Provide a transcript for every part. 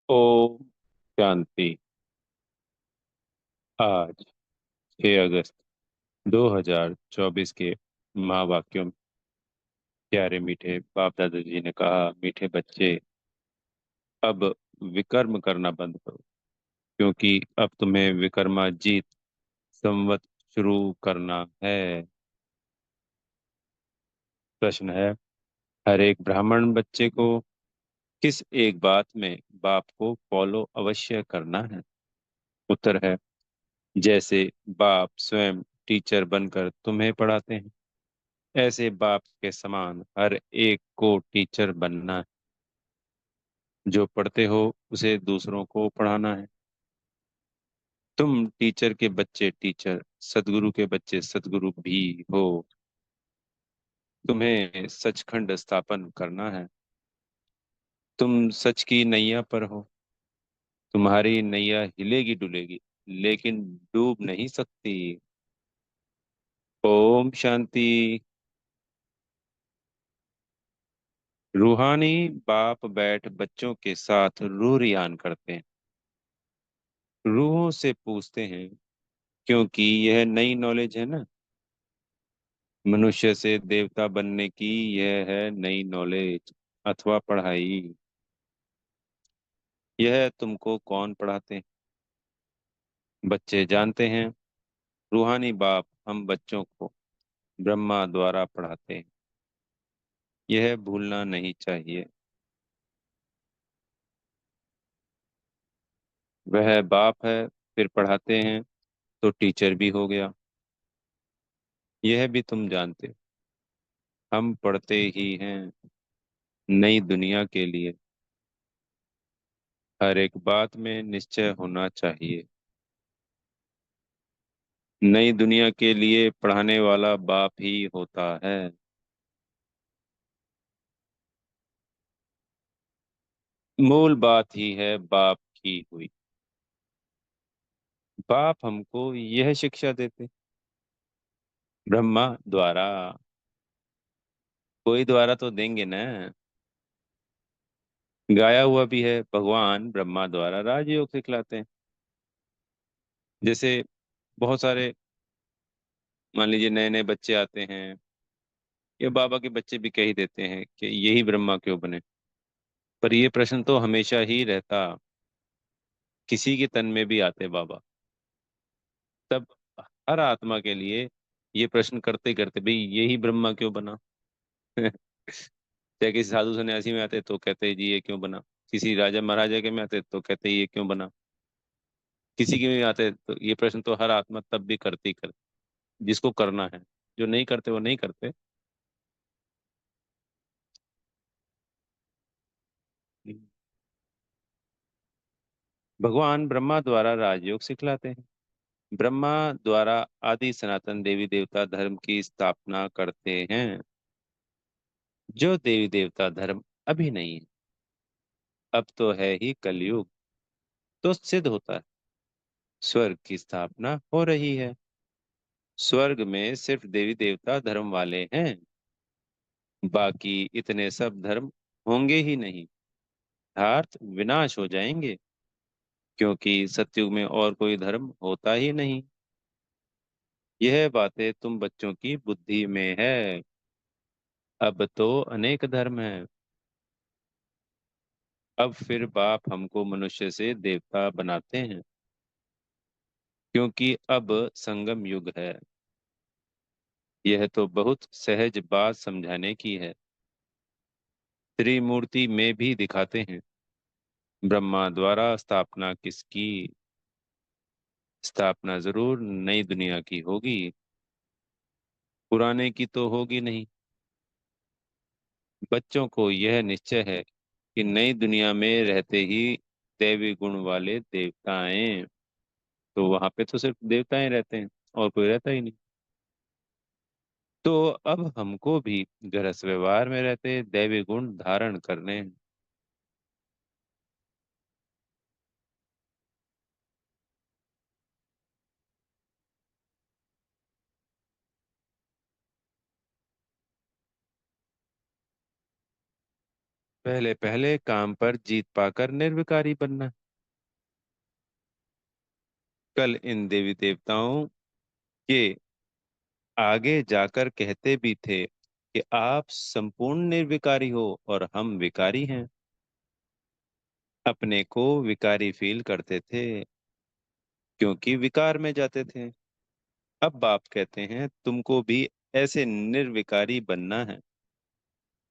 ओम शांति। आज 6 अगस्त 2024 के महावाक्यों में प्यारे मीठे बाप दादाजी ने कहा, मीठे बच्चे अब विकर्म करना बंद करो, क्योंकि अब तुम्हें विक्रमाजीत संवत शुरू करना है। प्रश्न है, हर एक ब्राह्मण बच्चे को किस एक बात में बाप को फॉलो अवश्य करना है? उत्तर है, जैसे बाप स्वयं टीचर बनकर तुम्हें पढ़ाते हैं, ऐसे बाप के समान हर एक को टीचर बनना है। जो पढ़ते हो उसे दूसरों को पढ़ाना है। तुम टीचर के बच्चे टीचर, सदगुरु के बच्चे सदगुरु भी हो। तुम्हें सचखंड स्थापन करना है। तुम सच की नैया पर हो। तुम्हारी नैया हिलेगी डुलेगी, लेकिन डूब नहीं सकती। ओम शांति। रूहानी बाप बैठ बच्चों के साथ रूह रियान करते हैं। रूहों से पूछते हैं, क्योंकि यह नई नॉलेज है ना। मनुष्य से देवता बनने की यह है नई नॉलेज अथवा पढ़ाई। यह तुमको कौन पढ़ाते हैं? बच्चे जानते हैं। रूहानी बाप हम बच्चों को ब्रह्मा द्वारा पढ़ाते हैं। यह भूलना नहीं चाहिए। वह बाप है, फिर पढ़ाते हैं तो टीचर भी हो गया। यह भी तुम जानते हो। हम पढ़ते ही हैं नई दुनिया के लिए। हर एक बात में निश्चय होना चाहिए। नई दुनिया के लिए पढ़ाने वाला बाप ही होता है। मूल बात ही है बाप की हुई। बाप हमको यह शिक्षा देते, ब्रह्मा द्वारा। कोई द्वारा तो देंगे ना। गाया हुआ भी है, भगवान ब्रह्मा द्वारा राजयोग सिखलाते हैं। जैसे बहुत सारे, मान लीजिए नए नए बच्चे आते हैं, या बाबा के बच्चे भी कह ही देते हैं कि यही ब्रह्मा क्यों बने। पर ये प्रश्न तो हमेशा ही रहता, किसी के तन में भी आते बाबा, तब हर आत्मा के लिए ये प्रश्न करते करते, भाई यही ब्रह्मा क्यों बना। चाहे किसी साधु सन्यासी में आते तो कहते जी ये क्यों बना, किसी राजा महाराजा के में आते तो कहते ये क्यों बना, किसी के में आते तो ये प्रश्न तो हर आत्मा तब भी करती करती, जिसको करना है। जो नहीं करते वो नहीं करते। भगवान ब्रह्मा द्वारा राजयोग सिखलाते हैं। ब्रह्मा द्वारा आदि सनातन देवी देवता धर्म की स्थापना करते हैं। जो देवी देवता धर्म अभी नहीं है, अब तो है ही कलयुग, तो सिद्ध होता है स्वर्ग की स्थापना हो रही है। स्वर्ग में सिर्फ देवी देवता धर्म वाले हैं। बाकी इतने सब धर्म होंगे ही नहीं, अर्थात विनाश हो जाएंगे, क्योंकि सतयुग में और कोई धर्म होता ही नहीं। यह बातें तुम बच्चों की बुद्धि में है। अब तो अनेक धर्म हैं। अब फिर बाप हमको मनुष्य से देवता बनाते हैं, क्योंकि अब संगम युग है। यह तो बहुत सहज बात समझाने की है। त्रिमूर्ति में भी दिखाते हैं। ब्रह्मा द्वारा स्थापना किसकी? स्थापना जरूर नई दुनिया की होगी, पुराने की तो होगी नहीं। बच्चों को यह निश्चय है कि नई दुनिया में रहते ही दैवी गुण वाले देवताएं, तो वहां पे तो सिर्फ देवताएं रहते हैं और कोई रहता ही नहीं। तो अब हमको भी गृहस्थ व्यवहार में रहते दैवी गुण धारण करने हैं। पहले पहले काम पर जीत पाकर निर्विकारी बनना। कल इन देवी देवताओं के आगे जाकर कहते भी थे कि आप संपूर्ण निर्विकारी हो और हम विकारी हैं। अपने को विकारी फील करते थे क्योंकि विकार में जाते थे। अब बाप कहते हैं तुमको भी ऐसे निर्विकारी बनना है,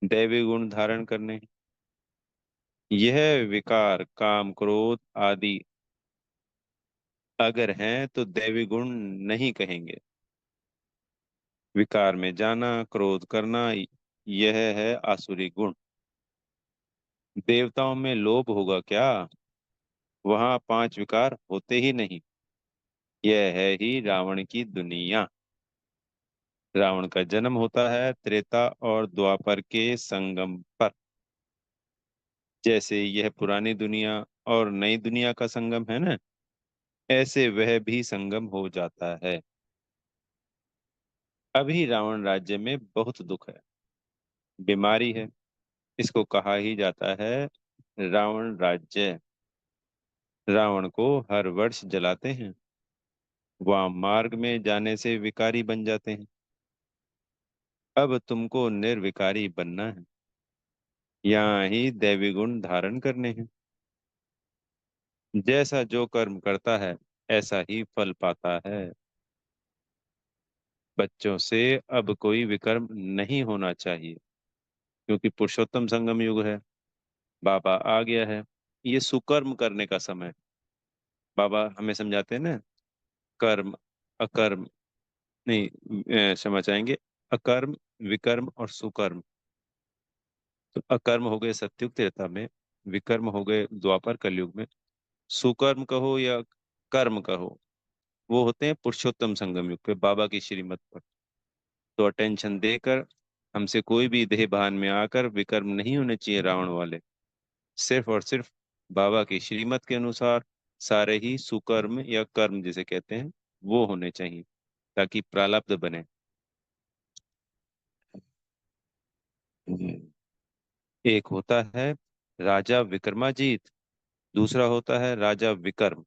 दैवी गुण धारण करने हैं। यह विकार काम क्रोध आदि अगर हैं तो दैवी गुण नहीं कहेंगे। विकार में जाना, क्रोध करना, यह है आसुरी गुण। देवताओं में लोभ होगा क्या? वहां पांच विकार होते ही नहीं। यह है ही रावण की दुनिया। रावण का जन्म होता है त्रेता और द्वापर के संगम पर। जैसे यह पुरानी दुनिया और नई दुनिया का संगम है ना, ऐसे वह भी संगम हो जाता है। अभी रावण राज्य में बहुत दुख है, बीमारी है। इसको कहा ही जाता है रावण राज्य। रावण को हर वर्ष जलाते हैं। वहां मार्ग में जाने से विकारी बन जाते हैं। अब तुमको निर्विकारी बनना है। यहाँ ही दैवी गुण धारण करने हैं। जैसा जो कर्म करता है ऐसा ही फल पाता है। बच्चों से अब कोई विकर्म नहीं होना चाहिए, क्योंकि पुरुषोत्तम संगम युग है। बाबा आ गया है। ये सुकर्म करने का समय है। बाबा हमें समझाते हैं ना, कर्म, अकर्म, नहीं, क्षमा चाहेंगे, अकर्म, विकर्म और सुकर्म। तो अकर्म हो गए सत्युग त्रेता में, विकर्म हो गए द्वापर कलयुग में, सुकर्म कहो या कर्म कहो, वो होते हैं पुरुषोत्तम संगम युग पे, बाबा की श्रीमत पर। तो अटेंशन देकर हमसे कोई भी देह भान में आकर विकर्म नहीं होने चाहिए रावण वाले। सिर्फ और सिर्फ बाबा की श्रीमत के अनुसार सारे ही सुकर्म या कर्म जिसे कहते हैं वो होने चाहिए, ताकि प्रारब्ध बने। एक होता है राजा विक्रमाजीत, दूसरा होता है राजा विक्रम।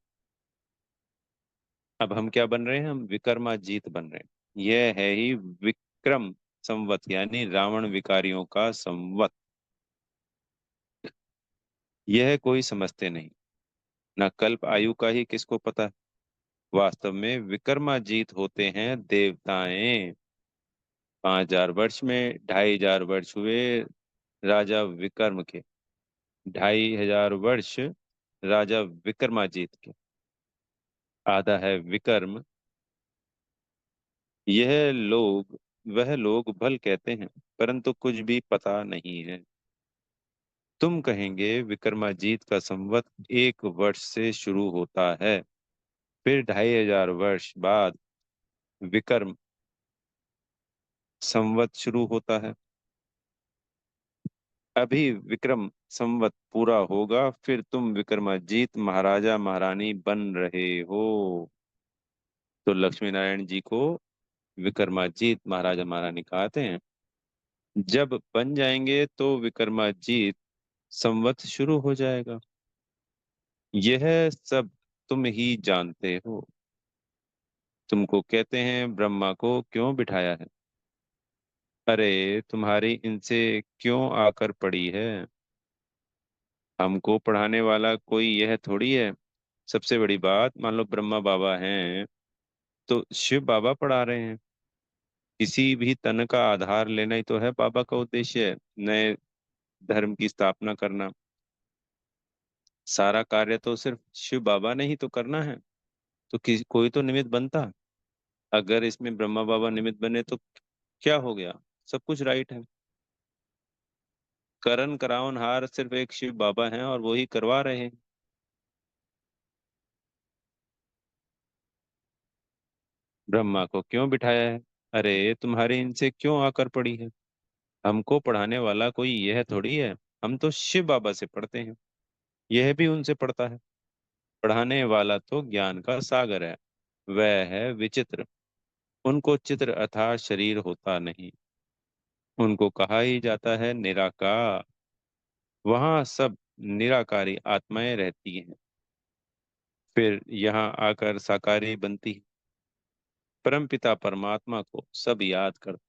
अब हम क्या बन रहे हैं? हम विक्रमाजीत बन रहे हैं। यह है ही विक्रम संवत, यानी रावण विकारियों का संवत। यह कोई समझते नहीं। न कल्प आयु का ही किसको पता है। वास्तव में विक्रमाजीत होते हैं देवताएं। 5,000 वर्ष में 2,500 वर्ष हुए राजा विक्रम के। 2,500 वर्ष राजा विक्रमाजीत के। आधा है विक्रम। यह लोग वह लोग भल कहते हैं, परंतु कुछ भी पता नहीं है। तुम कहेंगे विक्रमाजीत का संवत 1 वर्ष से शुरू होता है, फिर 2,500 वर्ष बाद विक्रम संवत शुरू होता है। अभी विक्रम संवत पूरा होगा, फिर तुम विक्रमाजीत महाराजा महारानी बन रहे हो। तो लक्ष्मी नारायण जी को विक्रमाजीत महाराजा महारानी कहते हैं। जब बन जाएंगे तो विक्रमाजीत संवत शुरू हो जाएगा। यह सब तुम ही जानते हो। तुमको कहते हैं ब्रह्मा को क्यों बिठाया है? अरे तुम्हारी इनसे क्यों आकर पड़ी है? हमको पढ़ाने वाला कोई यह थोड़ी है। सबसे बड़ी बात, मान लो ब्रह्मा बाबा हैं तो शिव बाबा पढ़ा रहे हैं। किसी भी तन का आधार लेना ही तो है बाबा का उद्देश्य है, नए धर्म की स्थापना करना। सारा कार्य तो सिर्फ शिव बाबा ने ही तो करना है। तो कोई तो निमित्त बनता। अगर इसमें ब्रह्मा बाबा निमित्त बने तो क्या हो गया? सब कुछ राइट है। करण करावनहार सिर्फ एक शिव बाबा हैं और वो ही करवा रहे हैं। ब्रह्मा को क्यों बिठाया है? अरे तुम्हारी इनसे क्यों आकर पड़ी है? हमको पढ़ाने वाला कोई यह थोड़ी है। हम तो शिव बाबा से पढ़ते हैं, यह भी उनसे पढ़ता है। पढ़ाने वाला तो ज्ञान का सागर है, वह है विचित्र। उनको चित्र अर्थात शरीर होता नहीं। उनको कहा ही जाता है निराकार। वहां सब निराकारी आत्माएं रहती हैं, फिर यहाँ आकर साकारी बनती है। परमपिता परमात्मा को सब याद करते।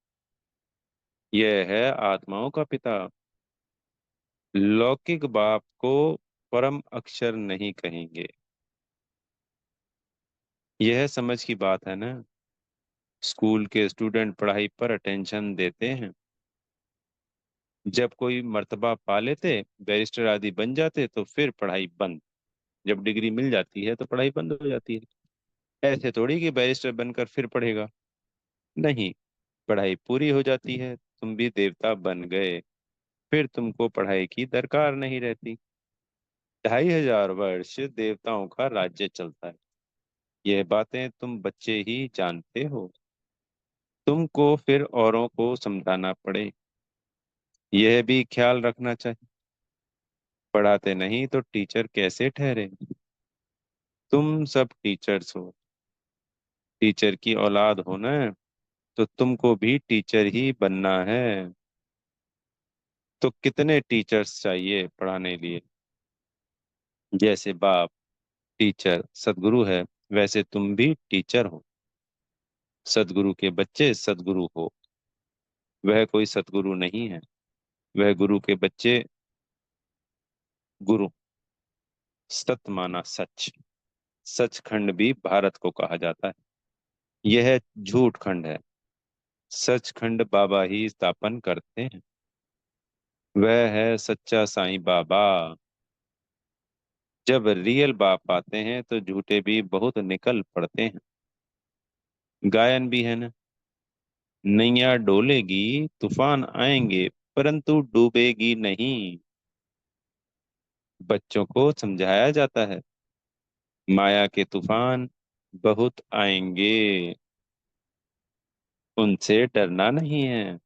यह है आत्माओं का पिता। लौकिक बाप को परम अक्षर नहीं कहेंगे। यह समझ की बात है ना। स्कूल के स्टूडेंट पढ़ाई पर अटेंशन देते हैं। जब कोई मर्तबा पा लेते, बैरिस्टर आदि बन जाते, तो फिर पढ़ाई बंद। जब डिग्री मिल जाती है तो पढ़ाई बंद हो जाती है। ऐसे थोड़ी कि बैरिस्टर बनकर फिर पढ़ेगा। नहीं, पढ़ाई पूरी हो जाती है, तुम भी देवता बन गए। फिर तुमको पढ़ाई की दरकार नहीं रहती। 2500 वर्ष देवताओं का राज्य चलता है। यह बातें तुम बच्चे ही जानते हो। तुमको फिर औरों को समझाना पड़े, यह भी ख्याल रखना चाहिए। पढ़ाते नहीं तो टीचर कैसे ठहरे। तुम सब टीचर्स हो। टीचर की औलाद हो ना, तो तुमको भी टीचर ही बनना है। तो कितने टीचर्स चाहिए पढ़ाने लिए। जैसे बाप टीचर सदगुरु है, वैसे तुम भी टीचर हो। सदगुरु के बच्चे सदगुरु हो। वह कोई सतगुरु नहीं है। वह गुरु के बच्चे गुरु। सत माना सच। सचखंड भी भारत को कहा जाता है। यह झूठ खंड है। सचखंड बाबा ही स्थापन करते हैं। वह है सच्चा साईं बाबा। जब रियल बाप आते हैं तो झूठे भी बहुत निकल पड़ते हैं। गायन भी है ना। नैया डोलेगी, तूफान आएंगे, परंतु डूबेगी नहीं। बच्चों को समझाया जाता है, माया के तूफान बहुत आएंगे, उनसे डरना नहीं है।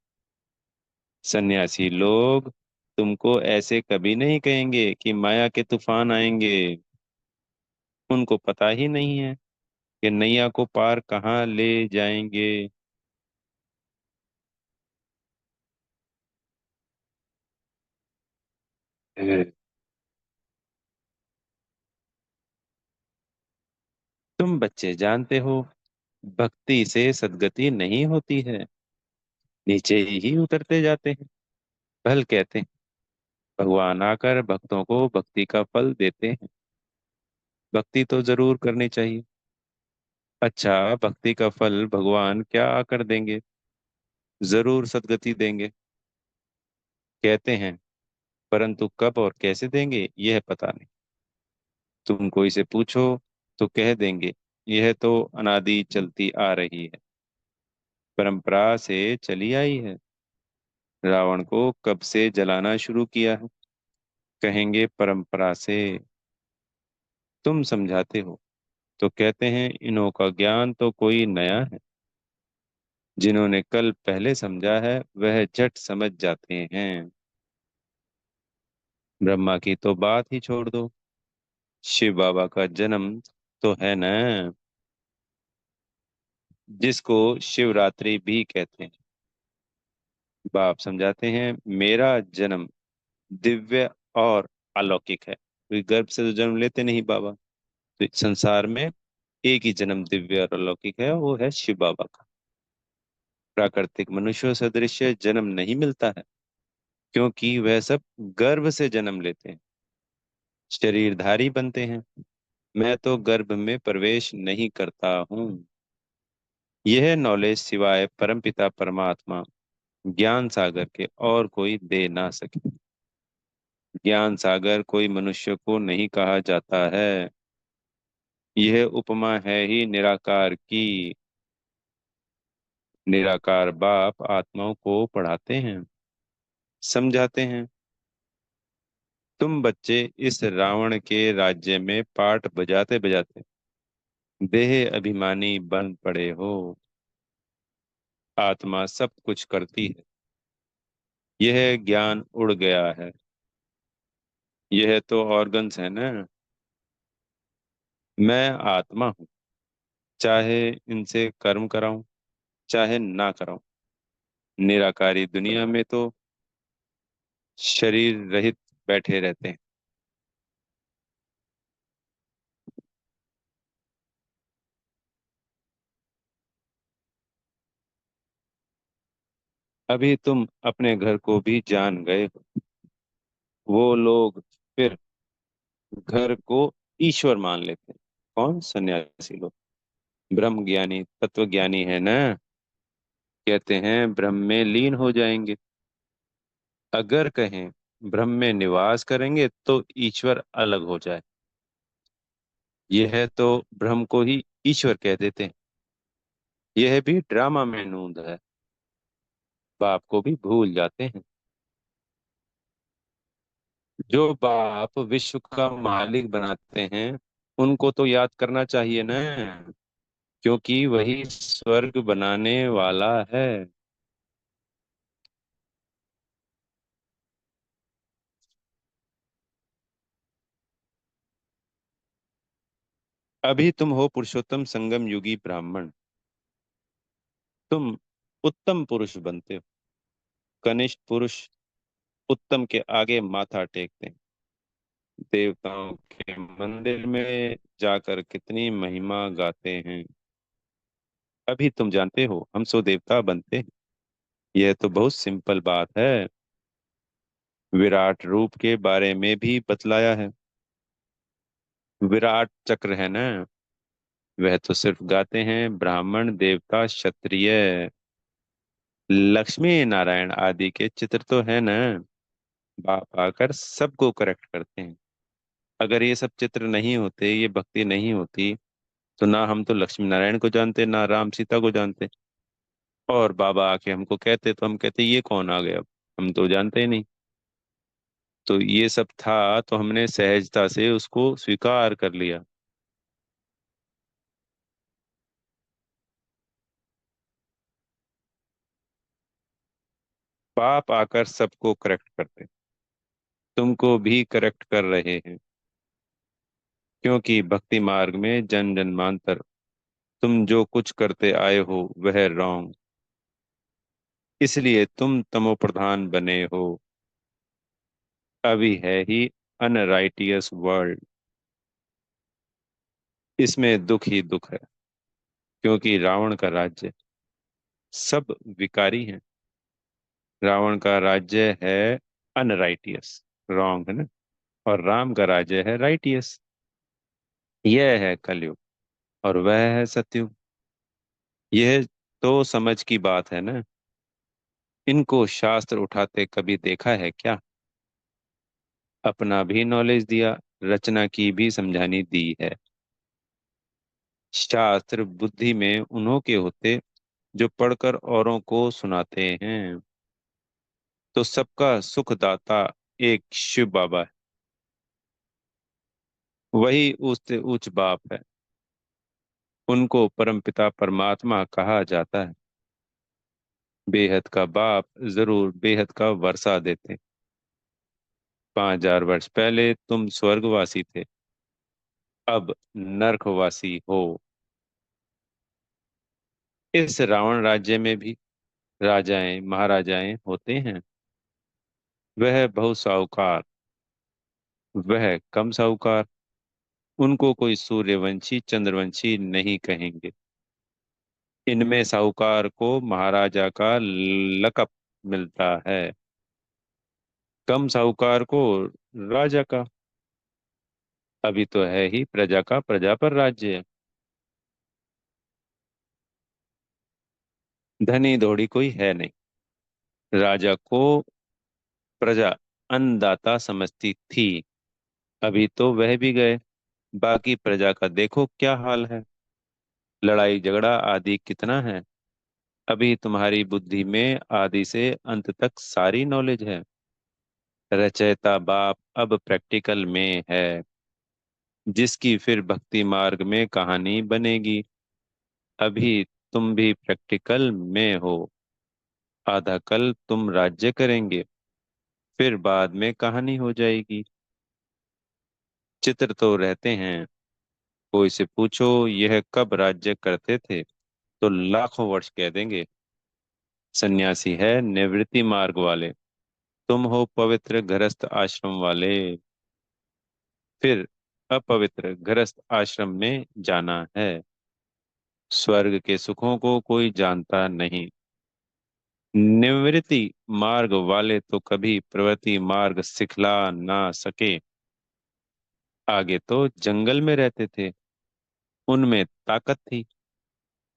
सन्यासी लोग तुमको ऐसे कभी नहीं कहेंगे कि माया के तूफान आएंगे। उनको पता ही नहीं है कि नैया को पार कहाँ ले जाएंगे। तुम बच्चे जानते हो, भक्ति से सद्गति नहीं होती है, नीचे ही उतरते जाते हैं। भल कहते हैं, भगवान आकर भक्तों को भक्ति का फल देते हैं। भक्ति तो जरूर करनी चाहिए। अच्छा, भक्ति का फल भगवान क्या आकर देंगे। जरूर सद्गति देंगे कहते हैं, परंतु कब और कैसे देंगे यह पता नहीं। तुम कोई से पूछो तो कह देंगे, यह तो अनादि चलती आ रही है, परंपरा से चली आई है। रावण को कब से जलाना शुरू किया है, कहेंगे परंपरा से। तुम समझाते हो तो कहते हैं, इन्हों का ज्ञान तो कोई नया है। जिन्होंने कल पहले समझा है वह झट समझ जाते हैं। ब्रह्मा की तो बात ही छोड़ दो। शिव बाबा का जन्म तो है न, जिसको शिवरात्रि भी कहते हैं। बाप समझाते हैं, मेरा जन्म दिव्य और अलौकिक है। कोई गर्भ से तो जन्म लेते नहीं बाबा। तो इस संसार में एक ही जन्म दिव्य और अलौकिक है, वो है शिव बाबा का। प्राकृतिक मनुष्यों सदृश जन्म नहीं मिलता है, क्योंकि वह सब गर्भ से जन्म लेते हैं, शरीरधारी बनते हैं। मैं तो गर्भ में प्रवेश नहीं करता हूँ। यह नॉलेज सिवाय परमपिता परमात्मा ज्ञान सागर के और कोई दे ना सके। ज्ञान सागर कोई मनुष्य को नहीं कहा जाता है। यह उपमा है ही निराकार की। निराकार बाप आत्माओं को पढ़ाते हैं, समझाते हैं। तुम बच्चे इस रावण के राज्य में पाठ बजाते बजाते देह अभिमानी बन पड़े हो। आत्मा सब कुछ करती है। यह ज्ञान उड़ गया है। यह तो ऑर्गन्स है ना। मैं आत्मा हूँ, चाहे इनसे कर्म कराऊं चाहे ना कराऊं। निराकारी दुनिया में तो शरीर रहित बैठे रहते हैं। अभी तुम अपने घर को भी जान गए हो। वो लोग फिर घर को ईश्वर मान लेते हैं। कौन? सन्यासी लोग। ब्रह्म ज्ञानी तत्व ज्ञानी है ना, कहते हैं ब्रह्म में लीन हो जाएंगे। अगर कहें ब्रह्म में निवास करेंगे तो ईश्वर अलग हो जाए, यह तो ब्रह्म को ही ईश्वर कह देते हैं। यह भी ड्रामा में नूंद है। बाप को भी भूल जाते हैं। जो बाप विश्व का मालिक बनाते हैं उनको तो याद करना चाहिए ना, क्योंकि वही स्वर्ग बनाने वाला है। अभी तुम हो पुरुषोत्तम संगम युगी ब्राह्मण। तुम उत्तम पुरुष बनते हो। कनिष्ठ पुरुष उत्तम के आगे माथा टेकते हैं। देवताओं के मंदिर में जाकर कितनी महिमा गाते हैं। अभी तुम जानते हो हम सो देवता बनते हैं। यह तो बहुत सिंपल बात है। विराट रूप के बारे में भी बतलाया है। विराट चक्र है ना, वह तो सिर्फ गाते हैं ब्राह्मण देवता क्षत्रिय। लक्ष्मी नारायण आदि के चित्र तो है ना। बाप आकर सबको करेक्ट करते हैं। अगर ये सब चित्र नहीं होते, ये भक्ति नहीं होती, तो ना हम तो लक्ष्मी नारायण को जानते, ना राम सीता को जानते। और बाबा आके हमको कहते तो हम कहते ये कौन आ गया, अब हम तो जानते ही नहीं। तो ये सब था तो हमने सहजता से उसको स्वीकार कर लिया। बाप आकर सबको करेक्ट करते, तुमको भी करेक्ट कर रहे हैं। क्योंकि भक्ति मार्ग में जन जन्मांतर तुम जो कुछ करते आए हो वह रॉन्ग, इसलिए तुम तमो प्रधान बने हो। अभी है ही अनराइटियस वर्ल्ड। इसमें दुख ही दुख है, क्योंकि रावण का राज्य सब विकारी हैं। रावण का राज्य है अनराइटियस, रॉन्ग है ना, और राम का राज्य है राइटियस। यह है कलयुग और वह है सतयुग। यह तो समझ की बात है ना। इनको शास्त्र उठाते कभी देखा है क्या? अपना भी नॉलेज दिया, रचना की भी समझानी दी है। शास्त्र बुद्धि में उन्हों के होते जो पढ़कर औरों को सुनाते हैं। तो सबका सुखदाता एक शिव बाबा है। वही उससे उच्च बाप है। उनको परमपिता परमात्मा कहा जाता है। बेहद का बाप जरूर बेहद का वर्षा देते। 5000 वर्ष पहले तुम स्वर्गवासी थे, अब नरकवासी हो। इस रावण राज्य में भी राजाएं महाराजाएं होते हैं। वह बहुत साहूकार, वह कम साहूकार। उनको कोई सूर्यवंशी चंद्रवंशी नहीं कहेंगे। इनमें साहूकार को महाराजा का लकब मिलता है, कम साहूकार को राजा का। अभी तो है ही प्रजा का प्रजा पर राज्य। धनी दौड़ी कोई है नहीं। राजा को प्रजा अन्नदाता समझती थी। अभी तो वह भी गए। बाकी प्रजा का देखो क्या हाल है। लड़ाई झगड़ा आदि कितना है। अभी तुम्हारी बुद्धि में आदि से अंत तक सारी नॉलेज है। रचयिता बाप अब प्रैक्टिकल में है, जिसकी फिर भक्ति मार्ग में कहानी बनेगी। अभी तुम भी प्रैक्टिकल में हो। आधा कल तुम राज्य करेंगे, फिर बाद में कहानी हो जाएगी। चित्र तो रहते हैं। कोई से पूछो यह कब राज्य करते थे, तो लाखों वर्ष कह देंगे। सन्यासी है निवृत्ति मार्ग वाले, तुम हो पवित्र गृहस्थ आश्रम वाले, फिर अपवित्र गृहस्थ आश्रम में जाना है। स्वर्ग के सुखों को कोई जानता नहीं। निवृत्ति मार्ग वाले तो कभी प्रवृत्ति मार्ग सिखला ना सके। आगे तो जंगल में रहते थे, उनमें ताकत थी।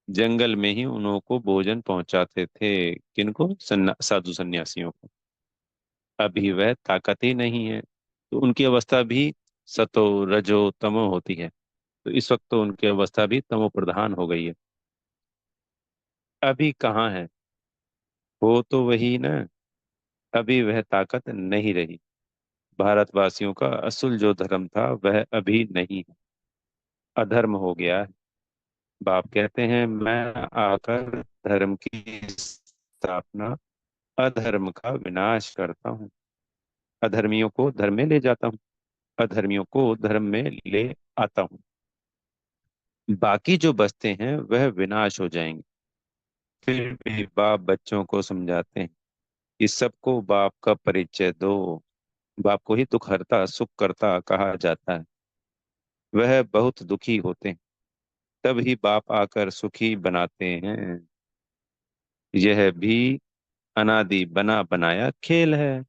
जंगल में ही उन्हों को भोजन पहुंचाते थे। किनको? साधु सन्यासियों को। अभी वह ताकत ही नहीं है, तो उनकी अवस्था भी सतो रजो तमो होती है। तो इस वक्त तो उनकी अवस्था भी तमो प्रधान हो गई है। अभी कहाँ है? हो तो वही ना। अभी वह ताकत नहीं रही। भारतवासियों का असल जो धर्म था वह अभी नहीं है, अधर्म हो गया है। बाप कहते हैं, मैं आकर धर्म की स्थापना, अधर्म का विनाश करता हूँ। अधर्मियों को धर्म में ले जाता हूँ, अधर्मियों को धर्म में ले आता हूँ। बाकी जो बचते हैं वह विनाश हो जाएंगे। फिर भी बाप बच्चों को समझाते हैं कि सबको बाप का परिचय दो। बाप को ही दुख हरता सुख करता कहा जाता है। वह बहुत दुखी होते हैं, तब ही बाप आकर सुखी बनाते हैं। यह भी अनादि बना बनाया खेल है।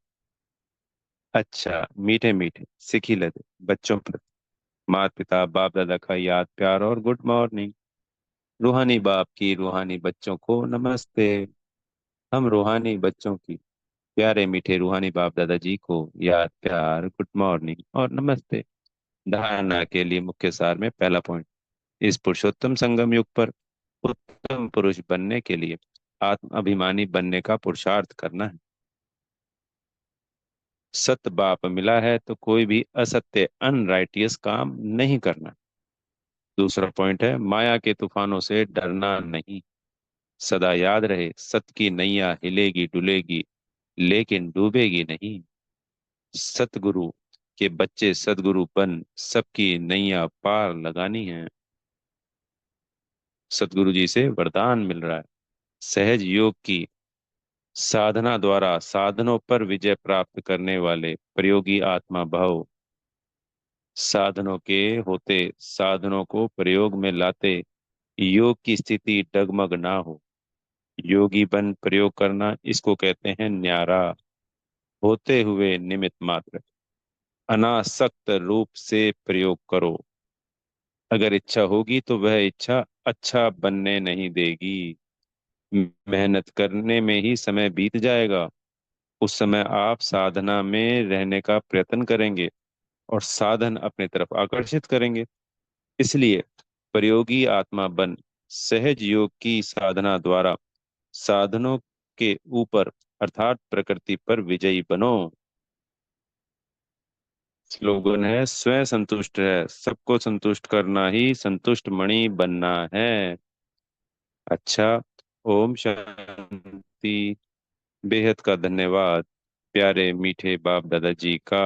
अच्छा, मीठे मीठे सिखी लगे बच्चों पर माता पिता बाप दादा का याद प्यार और गुड मॉर्निंग। रूहानी बाप की रूहानी बच्चों को नमस्ते। हम रूहानी बच्चों की प्यारे मीठे रूहानी बाप दादाजी को याद प्यार गुड मॉर्निंग और नमस्ते। धारणा के लिए मुख्य सार में पहला पॉइंट, इस पुरुषोत्तम संगम युग पर उत्तम पुरुष बनने के लिए आत्म अभिमानी बनने का पुरुषार्थ करना है। सत बाप मिला है तो कोई भी असत्य अनराइटियस काम नहीं करना। दूसरा पॉइंट है, माया के तूफानों से डरना नहीं। सदा याद रहे, सत की नैया हिलेगी डुलेगी लेकिन डूबेगी नहीं। सतगुरु के बच्चे सदगुरु बन सबकी नैया पार लगानी है। सतगुरु जी से वरदान मिल रहा है। सहज योग की साधना द्वारा साधनों पर विजय प्राप्त करने वाले प्रयोगी आत्मा भव। साधनों के होते साधनों को प्रयोग में लाते योग की स्थिति डगमग ना हो। योगी बन प्रयोग करना, इसको कहते हैं न्यारा। होते हुए निमित्त मात्र अनासक्त रूप से प्रयोग करो। अगर इच्छा होगी तो वह इच्छा अच्छा बनने नहीं देगी। मेहनत करने में ही समय बीत जाएगा। उस समय आप साधना में रहने का प्रयत्न करेंगे और साधन अपने तरफ आकर्षित करेंगे। इसलिए प्रयोगी आत्मा बन सहज योग की साधना द्वारा साधनों के ऊपर अर्थात प्रकृति पर विजयी बनो। स्लोगन है, स्वयं संतुष्ट है सबको संतुष्ट करना ही संतुष्ट मणि बनना है। अच्छा, ओम शांति। बेहद का धन्यवाद प्यारे मीठे बाप दादाजी का।